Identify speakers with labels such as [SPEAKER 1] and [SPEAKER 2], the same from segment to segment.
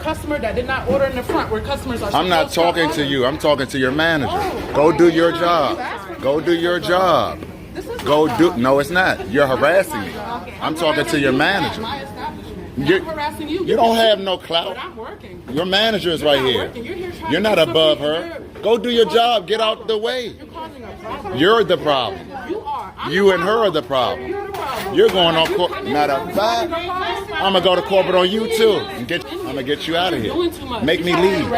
[SPEAKER 1] customer that did not order in the front where customers are.
[SPEAKER 2] I'm not talking to you. I'm talking to your manager. Go do your job. Go do your job. Go do. No, it's not. You're harassing me. I'm talking to your manager.
[SPEAKER 1] I'm harassing you.
[SPEAKER 2] You don't have no clout.
[SPEAKER 1] But I'm working.
[SPEAKER 2] Your manager is right here. You're not above her. Go do your job. Get out the way.
[SPEAKER 1] You're causing a problem.
[SPEAKER 2] You're the problem.
[SPEAKER 1] You are.
[SPEAKER 2] You and her are the problem. You're going on court. Matter of fact, I'm gonna go to corporate on you too. I'm gonna get you out of here. Make me leave.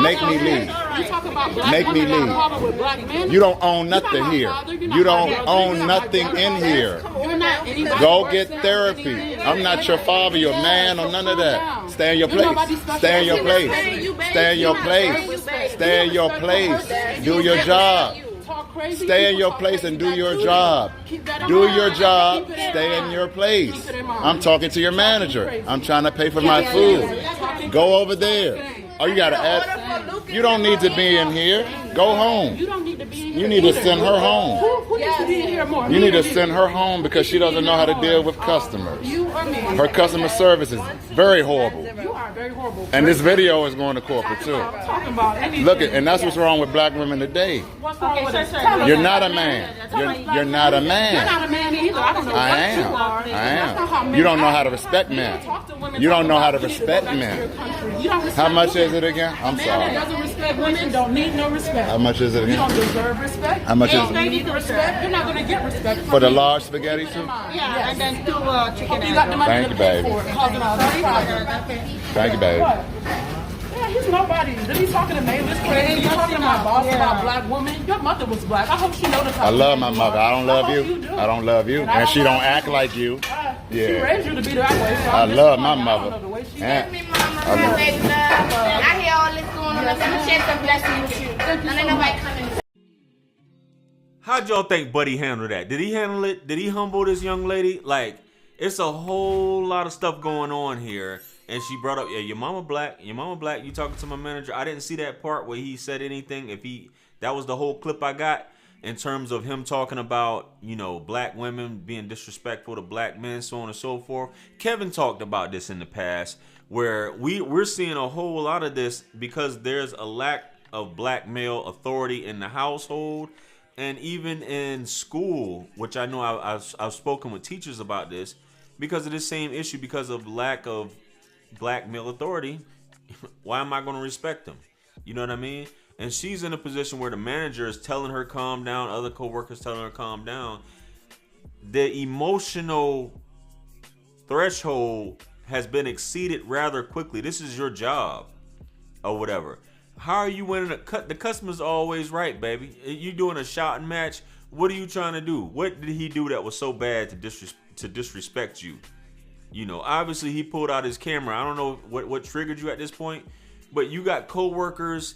[SPEAKER 2] Make me leave. Make me leave. You don't own nothing here. You don't own nothing in here. Go get therapy. I'm not your father, your man, or none of that. Stay in your place. Stay in your place. Stay in your place. Stay in your place. Do your job. Stay in your place and do your job. Do your job. Stay in your place. I'm talking to your manager. I'm trying to pay for my food. Go over there. Oh, you gotta ask. You don't need to be in here. Go home. You need to send her home.
[SPEAKER 1] Who needs to be in here more?
[SPEAKER 2] You need to send her home because she doesn't know how to deal with customers. Her customer service is very horrible.
[SPEAKER 1] You are very horrible.
[SPEAKER 2] And this video is going to corporate too. Look at, and that's what's wrong with black women today.
[SPEAKER 1] What's wrong with it?
[SPEAKER 2] You're not a man. You're not a man.
[SPEAKER 1] You're not a man either. I don't know
[SPEAKER 2] I
[SPEAKER 1] what
[SPEAKER 2] am.
[SPEAKER 1] you are.
[SPEAKER 2] I am. You don't know how to respect men. You don't know how to respect men. How much is it again? I'm
[SPEAKER 1] Man
[SPEAKER 2] sorry.
[SPEAKER 1] that doesn't respect women don't need no respect.
[SPEAKER 2] How much is it
[SPEAKER 1] You
[SPEAKER 2] again?
[SPEAKER 1] don't deserve respect.
[SPEAKER 2] How much is
[SPEAKER 1] You don't need respect. You're not going to get respect from
[SPEAKER 2] For the
[SPEAKER 1] me.
[SPEAKER 2] large spaghetti too?
[SPEAKER 3] Yeah, and then two chicken
[SPEAKER 1] You got the money
[SPEAKER 2] Thank
[SPEAKER 1] to
[SPEAKER 2] you,
[SPEAKER 1] pay
[SPEAKER 2] baby.
[SPEAKER 1] for it, causing all this problem.
[SPEAKER 2] Thank you, baby.
[SPEAKER 1] What? Yeah, he's nobody. Did he talking to me? This crazy. You talking to my boss about black women? Your mother was black. I hope she noticed how
[SPEAKER 2] I love my
[SPEAKER 1] you
[SPEAKER 2] mother.
[SPEAKER 1] are.
[SPEAKER 2] I don't love
[SPEAKER 1] I hope
[SPEAKER 2] you.
[SPEAKER 1] do.
[SPEAKER 2] I don't love you. And she don't act like you.
[SPEAKER 1] She
[SPEAKER 2] Yeah.
[SPEAKER 1] raised you to be that way. So
[SPEAKER 2] I
[SPEAKER 1] I'm
[SPEAKER 2] love my
[SPEAKER 1] disappointed. I
[SPEAKER 2] mother.
[SPEAKER 1] don't know the way she
[SPEAKER 2] And-
[SPEAKER 3] me, mama. I hear all this going on. Let me share some blessing with you. Don't let nobody come in.
[SPEAKER 4] How'd y'all think Buddy handled that? Did he handle it? Did he humble this young lady? Like, it's a whole lot of stuff going on here. And she brought up, yeah, your mama black. Your mama black. You talking to my manager. I didn't see that part where he said anything. That was the whole clip I got in terms of him talking about, you know, black women being disrespectful to black men, so on and so forth. Kevin talked about this in the past where we're seeing a whole lot of this because there's a lack of black male authority in the household. And even in school, which I know I've spoken with teachers about this, because of this same issue, because of lack of black male authority, why am I going to respect them? You know what I mean? And she's in a position where the manager is telling her calm down, other coworkers telling her calm down. The emotional threshold has been exceeded rather quickly. This is your job or whatever. How are you winning a cut? The customer's always right, baby. You doing a shouting match. What are you trying to do? What did he do that was so bad to disrespect you? You know, obviously he pulled out his camera. I don't know what triggered you at this point, but you got coworkers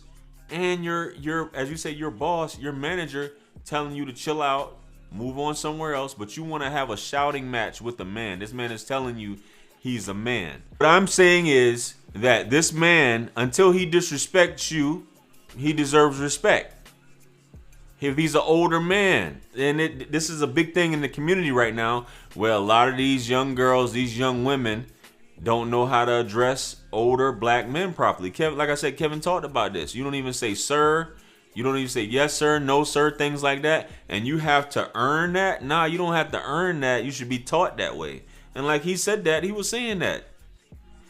[SPEAKER 4] and your as you say, your boss, your manager telling you to chill out, move on somewhere else, but you want to have a shouting match with a man. This man is telling you he's a man. What I'm saying is that this man, until he disrespects you, he deserves respect. If he's an older man, and this is a big thing in the community right now, where a lot of these young girls, these young women, don't know how to address older black men properly. Kevin, like I said, Kevin talked about this. You don't even say sir. You don't even say yes sir, no sir, things like that. And you have to earn that. Nah, you don't have to earn that. You should be taught that way. And like he said that, he was saying that.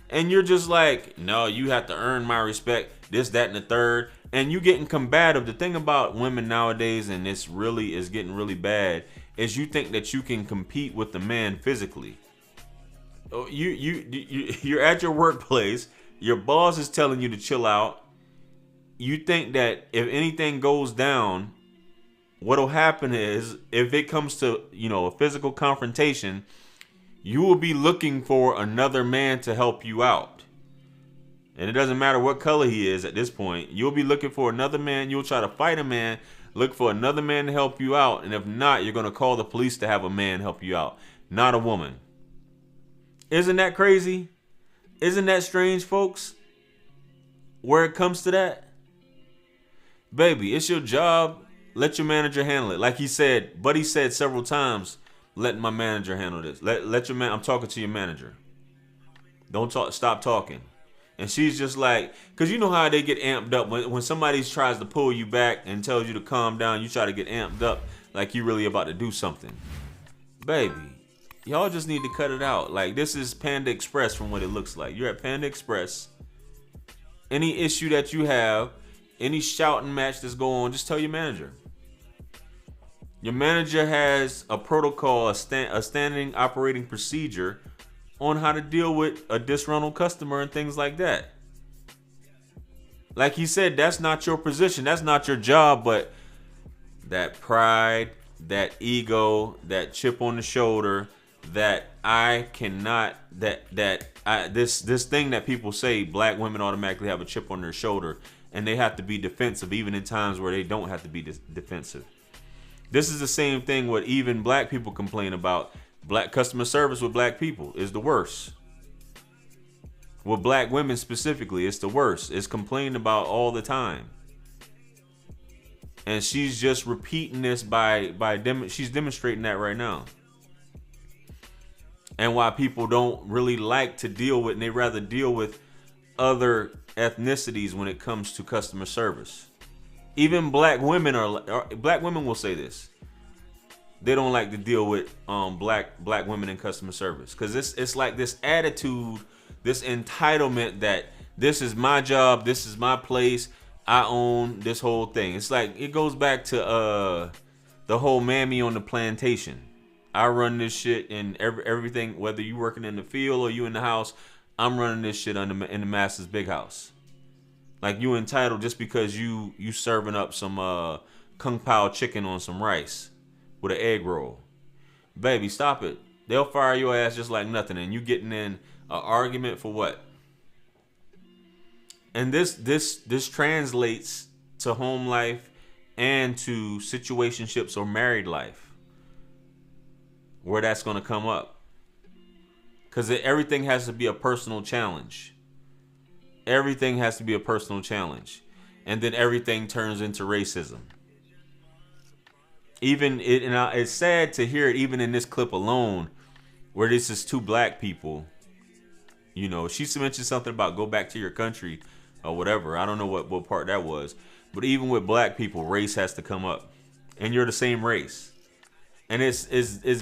[SPEAKER 4] And you're just like, no, you have to earn my respect, this, that, and the third. And you getting combative. The thing about women nowadays, and this really is getting really bad, is you think that you can compete with the man physically. You're at your workplace. Your boss is telling you to chill out. You think that if anything goes down, what'll happen is, if it comes to, you know, a physical confrontation, you will be looking for another man to help you out. And it doesn't matter what color he is at this point. You'll be looking for another man. You'll try to fight a man, look for another man to help you out. And if not, you're going to call the police to have a man help you out, not a woman. Isn't that crazy? Isn't that strange, folks? Where it comes to that? Baby, it's your job. Let your manager handle it. Like he said, Buddy said several times, let my manager handle this. Let your man. I'm talking to your manager. Don't talk. Stop talking. And she's just like, because you know how they get amped up when somebody tries to pull you back and tells you to calm down, you try to get amped up like you really about to do something. Baby, y'all just need to cut it out. Like, this is Panda Express from what it looks like. You're at Panda Express. Any issue that you have, any shouting match that's going on, just tell your manager. Your manager has a protocol, a standing operating procedure on how to deal with a disgruntled customer and things like that. Like he said, that's not your position, that's not your job, but that pride, that ego, that chip on the shoulder, that I cannot, this thing that people say black women automatically have a chip on their shoulder and they have to be defensive even in times where they don't have to be defensive. This is the same thing what even black people complain about. Black customer service with black people is the worst. With black women specifically, it's the worst. It's complained about all the time. And she's just repeating this she's demonstrating that right now. And why people don't really like to deal with, and they rather deal with other ethnicities when it comes to customer service. Even black women will say this. They don't like to deal with black women in customer service because it's like this attitude, this entitlement that this is my job, this is my place, I own this whole thing. It's like it goes back to the whole mammy on the plantation. I run this shit and everything, whether you working in the field or you in the house, I'm running this shit in the master's big house. Like you entitled just because you serving up some kung pao chicken on some rice with an egg roll. Baby, stop it. They'll fire your ass just like nothing, and you getting in an argument for what? And this translates to home life and to situationships or married life, where that's going to come up. Because everything has to be a personal challenge. Everything has to be a personal challenge. And then everything turns into racism. It's sad to hear it even in this clip alone, where this is two black people. You know, she mentioned something about go back to your country or whatever. I don't know what part that was. But even with black people, race has to come up. And you're the same race. And it's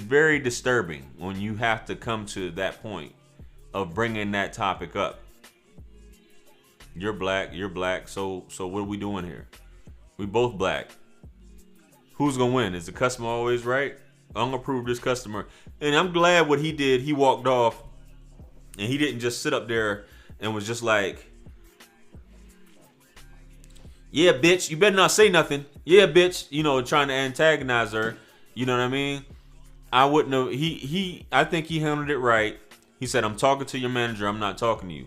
[SPEAKER 4] very disturbing when you have to come to that point of bringing that topic up. You're black, so what are we doing here? We both black. Who's gonna win? Is the customer always right? I'm gonna prove this customer. And I'm glad what he did, he walked off and he didn't just sit up there and was just like, yeah, bitch, you better not say nothing. Yeah, bitch, you know, trying to antagonize her. You know what I mean? I wouldn't have, I think he handled it right. He said, I'm talking to your manager, I'm not talking to you.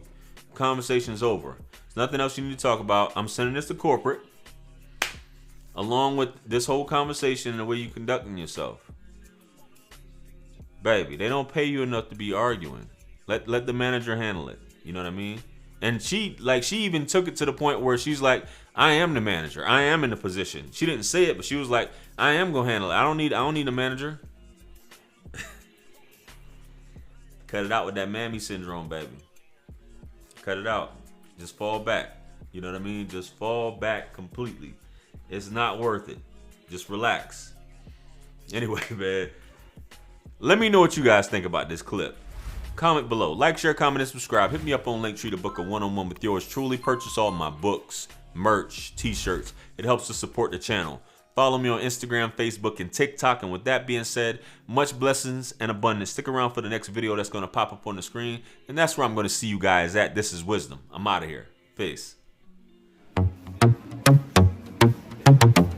[SPEAKER 4] Conversation's over. There's nothing else you need to talk about. I'm sending this to corporate, along with this whole conversation and the way you're conducting yourself. Baby, they don't pay you enough to be arguing. Let the manager handle it. You know what I mean? And she even took it to the point where she's like, I am the manager. I am in the position. She didn't say it, but she was like, I am gonna handle it. I don't need a manager. Cut it out with that mammy syndrome, baby. Cut it out. Just fall back. You know what I mean? Just fall back completely. It's not worth it. Just relax. Anyway, man. Let me know what you guys think about this clip. Comment below. Like, share, comment, and subscribe. Hit me up on Linktree to book a one-on-one with yours truly. Purchase all my books, merch, t-shirts. It helps to support the channel. Follow me on Instagram, Facebook, and TikTok. And with that being said, much blessings and abundance. Stick around for the next video that's going to pop up on the screen. And that's where I'm going to see you guys at. This is Wisdom. I'm out of here. Peace.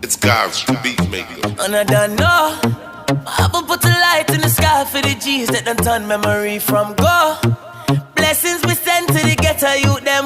[SPEAKER 5] It's God's beat maker.
[SPEAKER 6] And I don't know. I will put a light in the sky for the G's that done turn memory from go. Blessings we send to the ghetto youth them.